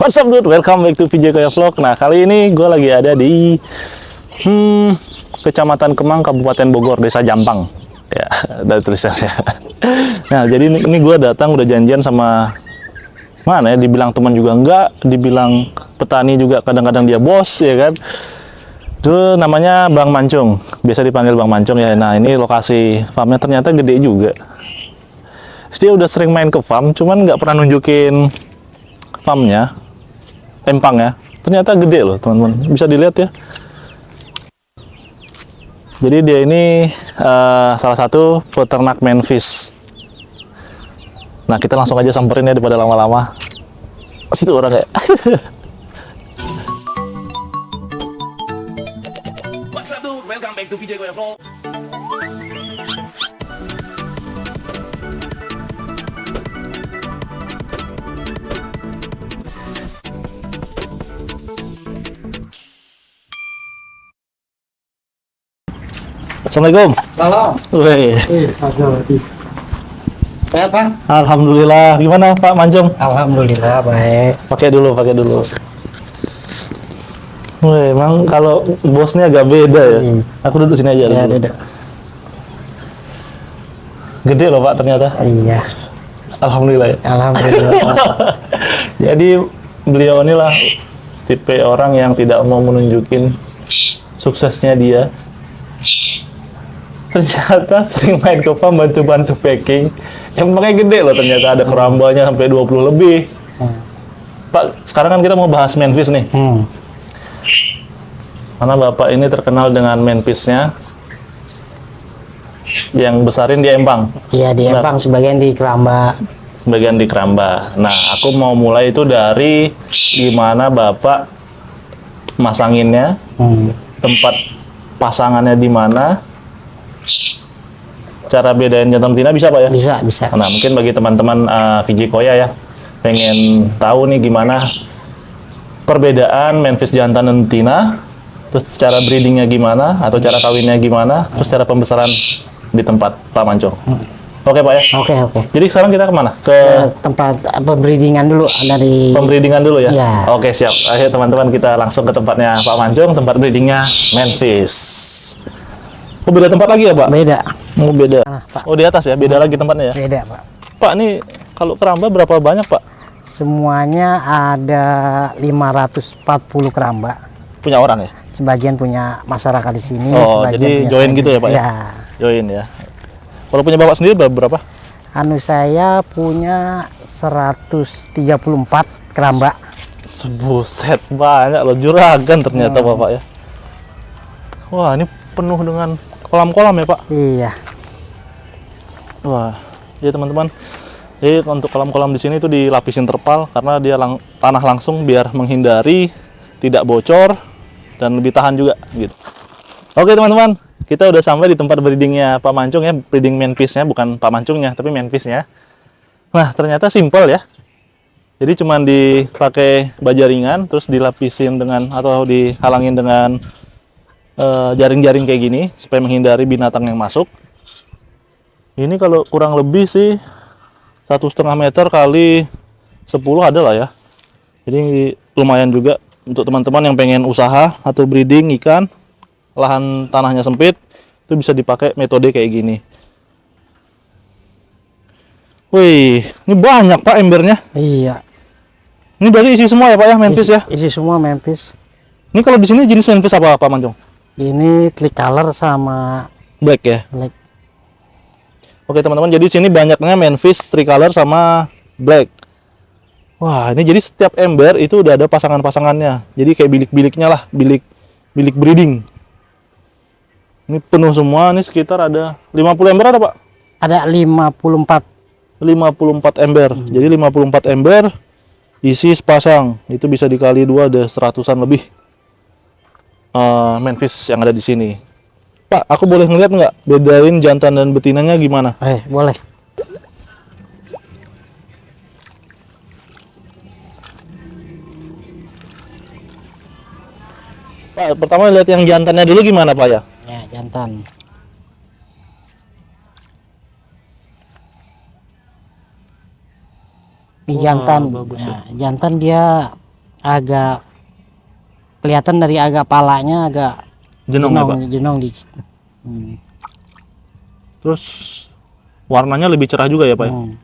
What's up dude, welcome back to VJ Koya Vlog. Nah kali ini gue lagi ada di Kecamatan Kemang, Kabupaten Bogor, Desa Jampang. Ya, ada tulisannya. Nah jadi ini gue datang udah janjian sama mana ya, dibilang teman juga enggak, dibilang petani juga kadang-kadang dia bos ya kan. Itu namanya Bang Mancung, biasa dipanggil Bang Mancung ya. Nah ini lokasi farmnya ternyata gede juga. Dia udah sering main ke farm, cuman nggak pernah nunjukin farmnya, empang ya. Ternyata gede loh teman-teman, bisa dilihat ya. Jadi dia ini salah satu peternak manfish. Nah kita langsung aja samperin ya daripada lama-lama. Situ orang kayak. What's up dude, welcome back to VJ Koya Vlog. Assalamualaikum. Salam. Wih. Sehat, Pak? Alhamdulillah. Gimana Pak Mancung? Alhamdulillah baik. Pakai dulu. Wih, emang kalau bosnya agak beda ya. Aku duduk sini aja. Ya, dulu. ada. Gede loh Pak ternyata. Iya. Alhamdulillah ya. Alhamdulillah. Jadi beliau inilah tipe orang yang tidak mau menunjukin suksesnya dia. Ternyata sering main ke farm bantu-bantu packing. Empangnya gede loh ternyata, ada kerambanya sampai 20 lebih. Pak, sekarang kan kita mau bahas manfish nih. Karena Bapak ini terkenal dengan manfishnya yang besarin di empang. Iya di empang, sebagian di keramba. Bagian di keramba. Nah, aku mau mulai itu dari gimana Bapak masanginnya, tempat pasangannya di mana, cara bedain jantan betina bisa Pak ya? Bisa. Nah, mungkin bagi teman-teman VJ Koya ya, pengen tahu nih gimana perbedaan manfish jantan dan betina, terus cara breedingnya gimana, atau cara kawinnya gimana, terus cara pembesaran di tempat Pak Mancung. Oke Pak ya? Oke. Jadi sekarang kita kemana? Ke Tempat pembreedingan dulu dari. pembreedingan dulu ya? Iya. Oke siap. Ayo teman-teman kita langsung ke tempatnya Pak Mancung, tempat breedingnya manfish. Oh beda tempat lagi ya Pak? Beda. Oh beda. Pak. Oh di atas ya? Beda lagi tempatnya ya? Beda, Pak. Pak nih kalau keramba berapa banyak Pak? Semuanya ada 540 keramba. Punya orang ya? Sebagian punya masyarakat di sini, Oh sebagian jadi punya join saya gitu ya Pak ya? Ya. Join ya. Kalau punya Bapak sendiri berapa? Anu saya punya 134 keramba. Buset banyak loh, juragan ternyata Bapak ya. Wah ini penuh dengan kolam-kolam ya Pak. Iya. Wah, ya teman-teman. Jadi untuk kolam-kolam di sini itu dilapisin terpal karena dia tanah langsung biar menghindari tidak bocor dan lebih tahan juga gitu. Oke teman-teman, kita udah sampai di tempat breedingnya Pak Mancung ya, breeding manfishnya, bukan Pak Mancungnya tapi manfishnya. Nah ternyata simple ya. Jadi cuman dipakai baja ringan, terus dilapisin dengan atau dihalangin dengan jaring-jaring kayak gini supaya menghindari binatang yang masuk. Ini kalau kurang lebih sih 1,5 meter kali 10 ada lah ya. Jadi lumayan juga untuk teman-teman yang pengen usaha atau breeding ikan, lahan tanahnya sempit, itu bisa dipakai metode kayak gini. Wih, ini banyak Pak embernya. Iya. Ini berarti isi semua ya Pak ya, manfish ya? Isi semua manfish. Ini kalau di sini jenis manfish apa Pak Mancung? Ini tricolor sama Black ya? black. Oke teman-teman, jadi sini banyaknya manfish, tricolor sama black. Wah, ini jadi setiap ember itu udah ada pasangan-pasangannya. Jadi kayak bilik-biliknya lah, bilik breeding. Ini penuh semua, ini sekitar ada 50 ember ada Pak? Ada 54. 54 ember. Jadi 54 ember isi sepasang. Itu bisa dikali 2 ada 100-an lebih manfish yang ada di sini. Pak, aku boleh ngeliat nggak bedain jantan dan betinanya gimana? Boleh. Pak, pertama lihat yang jantannya dulu gimana Pak ya? Ya, jantan. Ini jantan. bagus ya. Nah, jantan dia agak kelihatan dari agak palanya agak Jenong ya, Pak? jenong dikit. Terus warnanya lebih cerah juga ya, Pak ya? Hmm.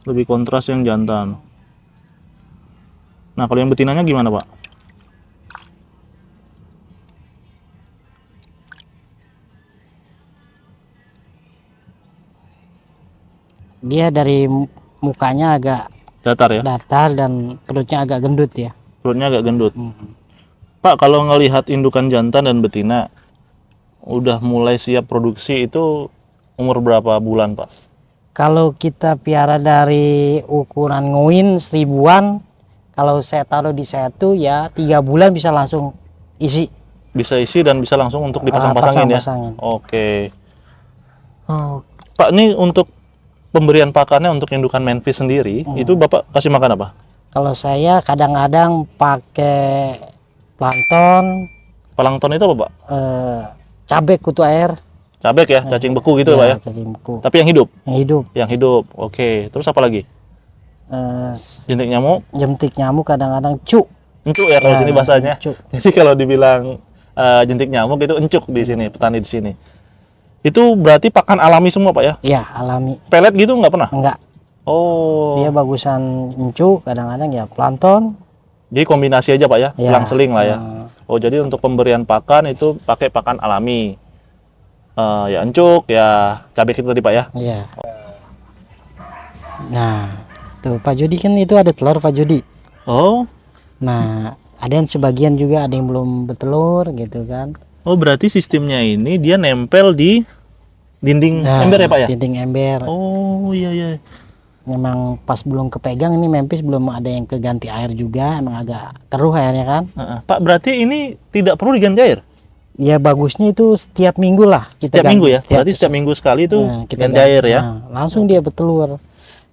Lebih kontras yang jantan. Nah, kalau yang betinanya gimana, Pak? Dia dari mukanya agak Datar ya? datar dan perutnya agak gendut ya. Perutnya agak gendut. Hmm. Pak, kalau ngelihat indukan jantan dan betina udah mulai siap produksi itu umur berapa bulan, Pak? Kalau kita piara dari ukuran nguin 1000-an, kalau saya taruh di satu ya 3 bulan bisa langsung isi. Bisa isi dan bisa langsung untuk dipasang-pasangin ya? pasang-pasangin. Oke. Oh, Pak, ini untuk pemberian pakannya untuk indukan Memphis sendiri, itu Bapak kasih makan apa? Kalau saya kadang-kadang pakai plankton, Plankton itu apa, Pak? cabai kutu air, Cabek ya, cacing beku gitu ya, Pak ya? cacing beku, Tapi yang hidup? yang hidup. Yang hidup, oke. Terus apa lagi? Eh, Jentik nyamuk? jentik nyamuk kadang-kadang cuk. Encuk ya kalau Ya, sini bahasanya. encuk. Jadi kalau dibilang jentik nyamuk itu encuk di sini, petani di sini. Itu berarti pakan alami semua, Pak ya? Ya alami. Pelet gitu nggak pernah? Enggak, Oh, dia bagusan encuk, kadang-kadang ya plankton. jadi kombinasi aja, Pak ya? Ya. Selang-seling lah ya. Nah. Oh, jadi untuk pemberian pakan itu pakai pakan alami. Ya encuk, ya cabai itu tadi, Pak ya? Iya. Nah, tuh Pak Jody kan itu ada telur Pak Jody. Oh, Nah, ada yang sebagian juga ada yang belum bertelur gitu kan. oh berarti sistemnya ini dia nempel di dinding Nah, ember ya, Pak ya? dinding ember. Oh, iya iya. Memang pas belum kepegang ini Memphis belum ada yang keganti air juga, emang agak keruh airnya kan. Pak, berarti ini tidak perlu diganti air? Ya bagusnya itu setiap minggu lah kita Setiap ganti. minggu ya? Berarti setiap minggu sekali itu Nah, kita ganti air ya? Nah, langsung dia bertelur.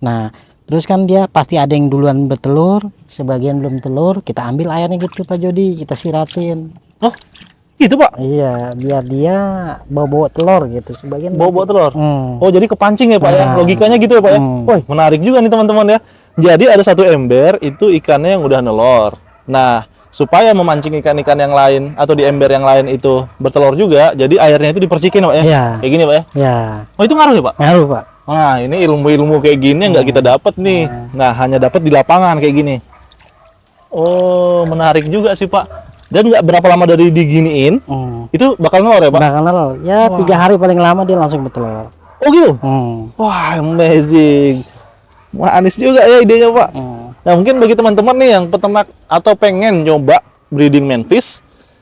Nah, terus kan dia pasti ada yang duluan bertelur, sebagian belum telur, kita ambil airnya gitu Pak Jody, kita siratin. Oh, gitu, Pak? Iya, biar dia bawa-bawa telur gitu. Sebagian Bawa telur? Hmm. Oh, jadi kepancing ya, Pak ya? Nah. Logikanya gitu ya, Pak ya? Hmm. Wah, menarik juga nih teman-teman ya. Jadi ada satu ember, itu ikannya yang udah nelor. Nah, supaya memancing ikan-ikan yang lain atau di ember yang lain itu bertelur juga, jadi airnya itu dipercikin, Pak ya? Iya. Kayak gini, Pak ya? Ya, Oh, itu ngaruh ya, Pak? ngaruh Pak. Nah, ini ilmu-ilmu kayak gini yang nggak kita dapat nih. Nah, hanya dapat di lapangan kayak gini. Oh, menarik juga sih, Pak. Dan nggak berapa lama dari diginiin, Hmm. itu bakal nelor ya, Pak? Bakal nelor. Ya 3 hari paling lama dia langsung bertelur. Oh gitu? Hmm. Wah, amazing. Manis juga ya idenya, Pak. Hmm. Nah, mungkin bagi teman-teman nih yang peternak atau pengen nyoba breeding Memphis,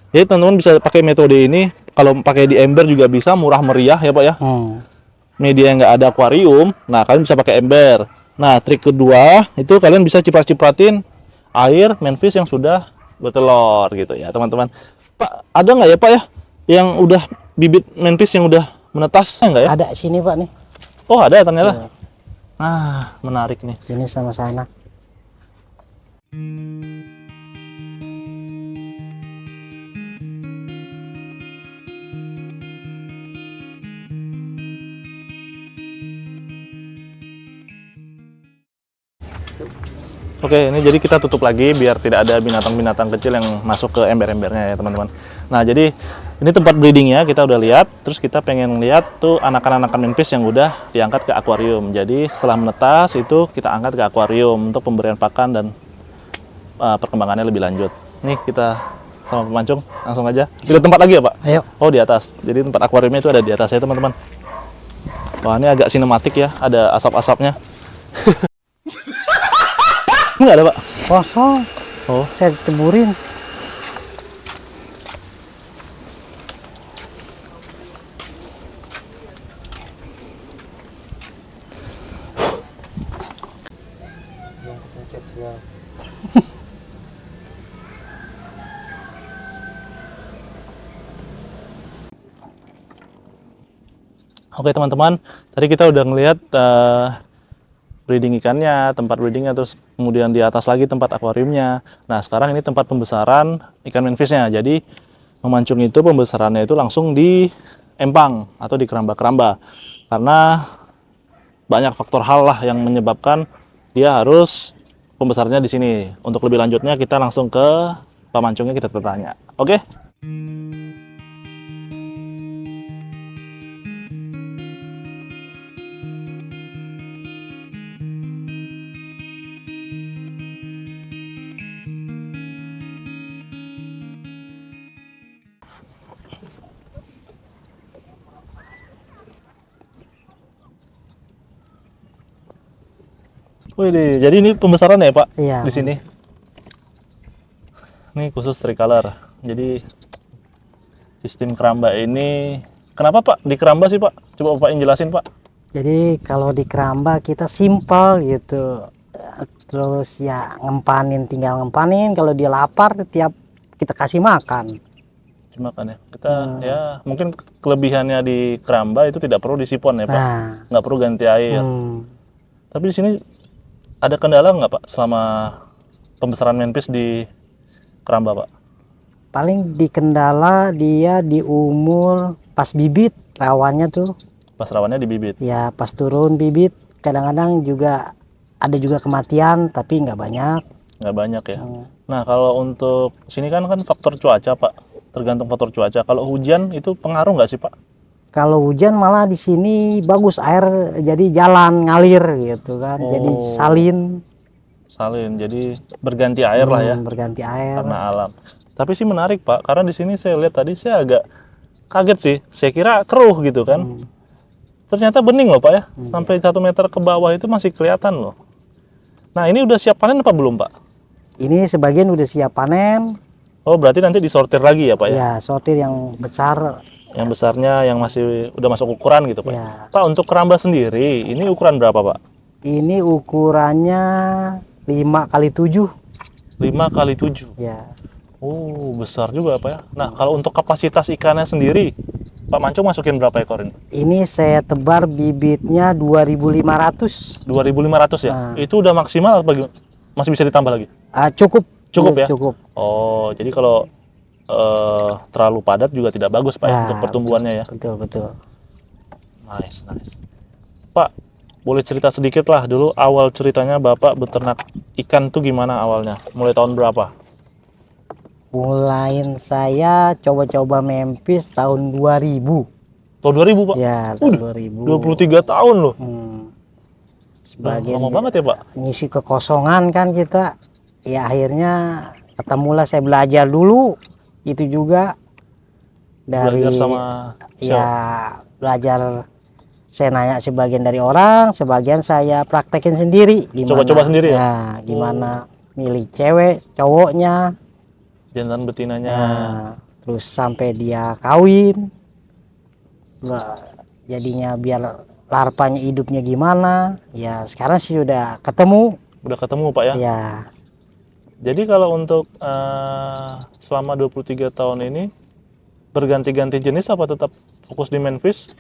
ya teman-teman bisa pakai metode ini. Kalau pakai di ember juga bisa, murah meriah ya, Pak ya. Hmm. Media yang nggak ada akuarium, nah kalian bisa pakai ember. Nah, trik kedua itu kalian bisa ciprat-cipratin air Memphis yang sudah bertelur gitu ya, teman-teman. Pak, ada nggak ya, Pak ya, yang udah bibit Memphis yang udah menetas nggak ya? Ada sini Pak nih, Oh, ada ternyata. Nah, menarik nih. sini sama sana. Oke, ini jadi kita tutup lagi biar tidak ada binatang-binatang kecil yang masuk ke ember-embernya ya, teman-teman. Nah, jadi ini tempat breedingnya kita udah lihat, terus kita pengen lihat tuh anakan-anakan Memphis yang udah diangkat ke akuarium. Jadi setelah menetas itu kita angkat ke akuarium untuk pemberian pakan dan perkembangannya lebih lanjut. Nih kita sama pemancung langsung aja. Kita tempat lagi ya, Pak? Ayo. Oh, di atas. Jadi tempat akuariumnya itu ada di atas ya, teman-teman. Wah, ini agak sinematik ya, ada asap-asapnya. Enggak ada, Pak. Kosong. Oh. Saya ceburin. Oke teman-teman, tadi kita udah ngelihat breeding ikannya, tempat breedingnya, terus kemudian di atas lagi tempat akuariumnya. Nah sekarang ini tempat pembesaran ikan Memphis-nya. Jadi memancung itu pembesarannya itu langsung di empang atau di keramba-keramba. Karena banyak faktor hal lah yang menyebabkan dia harus pembesarnya di sini. Untuk lebih lanjutnya kita langsung ke Pak Mancungnya kita tanya. Oke? Wih, jadi ini pembesaran ya Pak? Iya, Di sini. Ini khusus tricolor. Jadi sistem keramba ini, kenapa Pak di keramba sih Pak? Coba Bapak yang jelasin Pak. jadi kalau di keramba kita simpel gitu. Terus ya ngempanin, tinggal ngempanin. Kalau dia lapar tiap kita kasih makan. Cuma kan ya, kita ya mungkin kelebihannya di keramba itu tidak perlu disipon ya Pak. Nah, Nggak perlu ganti air. Tapi di sini ada kendala nggak Pak selama pembesaran manfish di keramba Pak? paling di kendala dia di umur pas bibit rawannya tuh. Pas rawannya di bibit. Ya pas turun bibit kadang-kadang juga ada juga kematian tapi nggak banyak. Nggak banyak ya. Nah kalau untuk sini kan faktor cuaca Pak, tergantung faktor cuaca. Kalau hujan itu pengaruh nggak sih Pak? Kalau hujan malah di sini bagus air jadi jalan ngalir gitu kan. Jadi salin Salin, jadi berganti air lah ya berganti air. karena alam. Tapi sih menarik Pak, karena di sini saya lihat tadi saya agak kaget sih. Saya kira keruh gitu kan. Ternyata bening loh Pak ya, sampai 1 meter ke bawah itu masih kelihatan loh. Nah ini udah siap panen apa belum Pak? Ini sebagian udah siap panen. Oh berarti nanti disortir lagi ya Pak ya? Ya sortir yang besar. Yang besarnya yang masih udah masuk ukuran gitu Pak. Ya. Pak untuk keramba sendiri ini ukuran berapa Pak? Ini ukurannya 5x7. 5x7. Ya. Oh besar juga Pak ya. Nah kalau untuk kapasitas ikannya sendiri, Pak Mancung masukin berapa ekor ini? Ini saya tebar bibitnya 2.500. 2.500 ya? Itu udah maksimal atau masih bisa ditambah lagi? Cukup. Cukup ya? Cukup. Oh jadi kalau terlalu padat juga tidak bagus Pak ya, Ya, untuk pertumbuhannya ya? Betul, betul. Nice. Pak, boleh cerita sedikit lah dulu awal ceritanya Bapak beternak ikan tuh gimana awalnya? Mulai tahun berapa? Mulain saya coba-coba mempis tahun 2000. Tahun 2000 Pak? Ya, tahun 2000. 23 tahun loh. Sebagian Lama banget ya Pak? ngisi kekosongan kan kita. Ya akhirnya ketemulah saya belajar dulu. Itu juga dari Belajar sama ya belajar saya nanya sebagian dari orang, sebagian saya praktekin sendiri. Coba-coba sendiri ya? Ya, gimana milih cewek, cowoknya. Jantan betinanya. Nah, terus sampai dia kawin. Jadinya biar larvanya hidupnya gimana. Ya sekarang sih sudah ketemu. Udah ketemu Pak ya? Ya. Jadi kalau untuk selama 23 tahun ini berganti-ganti jenis apa tetap fokus di manfish?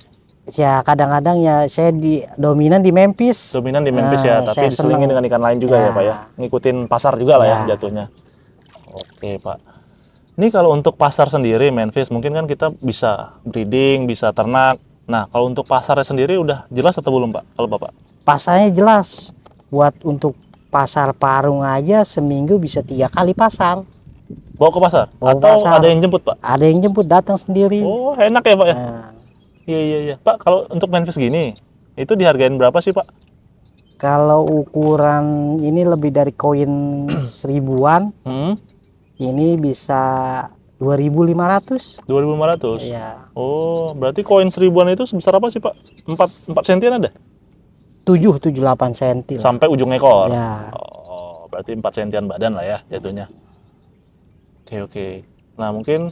Ya kadang-kadang ya saya dominan di Memphis. Dominan di manfish ya, tapi saya diselingin seneng. dengan ikan lain juga ya Pak ya? Ngikutin pasar juga lah ya jatuhnya. Oke Pak. Ini kalau untuk pasar sendiri manfish mungkin kan kita bisa breeding, bisa ternak. Nah kalau untuk pasarnya sendiri udah jelas atau belum Pak? Kalau Bapak? Pasarnya jelas. Buat untuk pasar Parung aja seminggu bisa 3 kali pasar. Bawa ke pasar? Bawa Atau pasar. ada yang jemput Pak? Ada yang jemput datang sendiri. Oh enak ya Pak ya? Nah, Iya. Pak kalau untuk manfish gini, itu dihargain berapa sih Pak? kalau ukuran ini lebih dari koin 1000-an, ini bisa 2.500. 2.500? Ya. Oh berarti koin 1000-an itu sebesar apa sih Pak? 4 sentian ada? 7-8 cm lah. Sampai ujung ekor? Ya. Oh berarti 4 sentian badan lah ya jatuhnya. Oke. Nah mungkin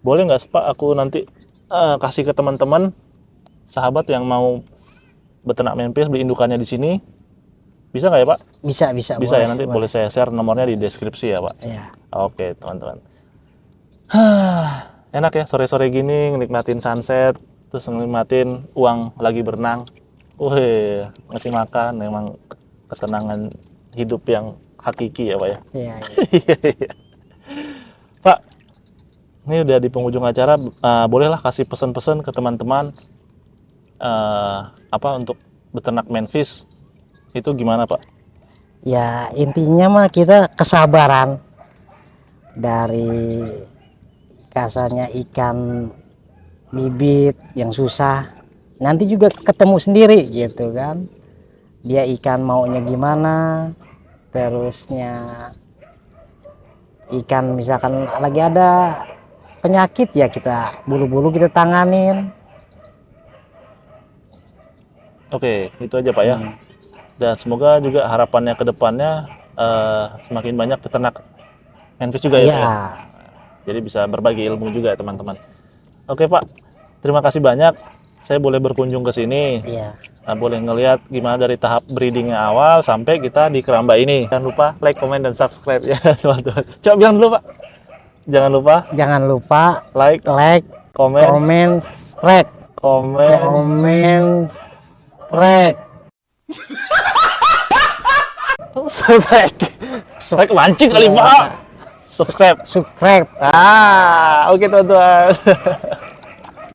boleh nggak Pak aku nanti kasih ke teman-teman sahabat yang mau beternak manfish beli indukannya di sini, bisa nggak ya Pak? Bisa Bisa boleh, ya, nanti boleh saya share nomornya di deskripsi ya Pak. Ya. Oke teman-teman. Enak ya sore-sore gini nikmatin sunset, terus nikmatin uang lagi berenang. Wih, ngasih makan, memang ketenangan hidup yang hakiki ya Pak ya. Iya. Pak, ini udah di penghujung acara, bolehlah kasih pesan-pesan ke teman-teman apa untuk beternak manfish itu gimana Pak? Ya intinya mah kita kesabaran dari kasarnya ikan bibit yang susah, nanti juga ketemu sendiri gitu kan, dia ikan maunya gimana, terusnya ikan misalkan lagi ada penyakit ya kita buru-buru kita tanganin. Oke, itu aja Pak ya. Hmm. Dan semoga juga harapannya ke depannya semakin banyak peternak manfish juga ya Pak Iya, ya. Jadi bisa berbagi ilmu juga ya teman-teman. Oke Pak, terima kasih banyak. Saya boleh berkunjung ke sini. iya. Nah, boleh ngelihat gimana dari tahap breedingnya awal sampai kita di keramba ini. Jangan lupa like, comment, dan subscribe ya teman-teman. Coba bilang dulu Pak. Jangan lupa Jangan lupa like, like, comment, comment, strike, comment. comment, strike, strike, Strike mancing kali Pak. Subscribe. subscribe. Oke teman-teman.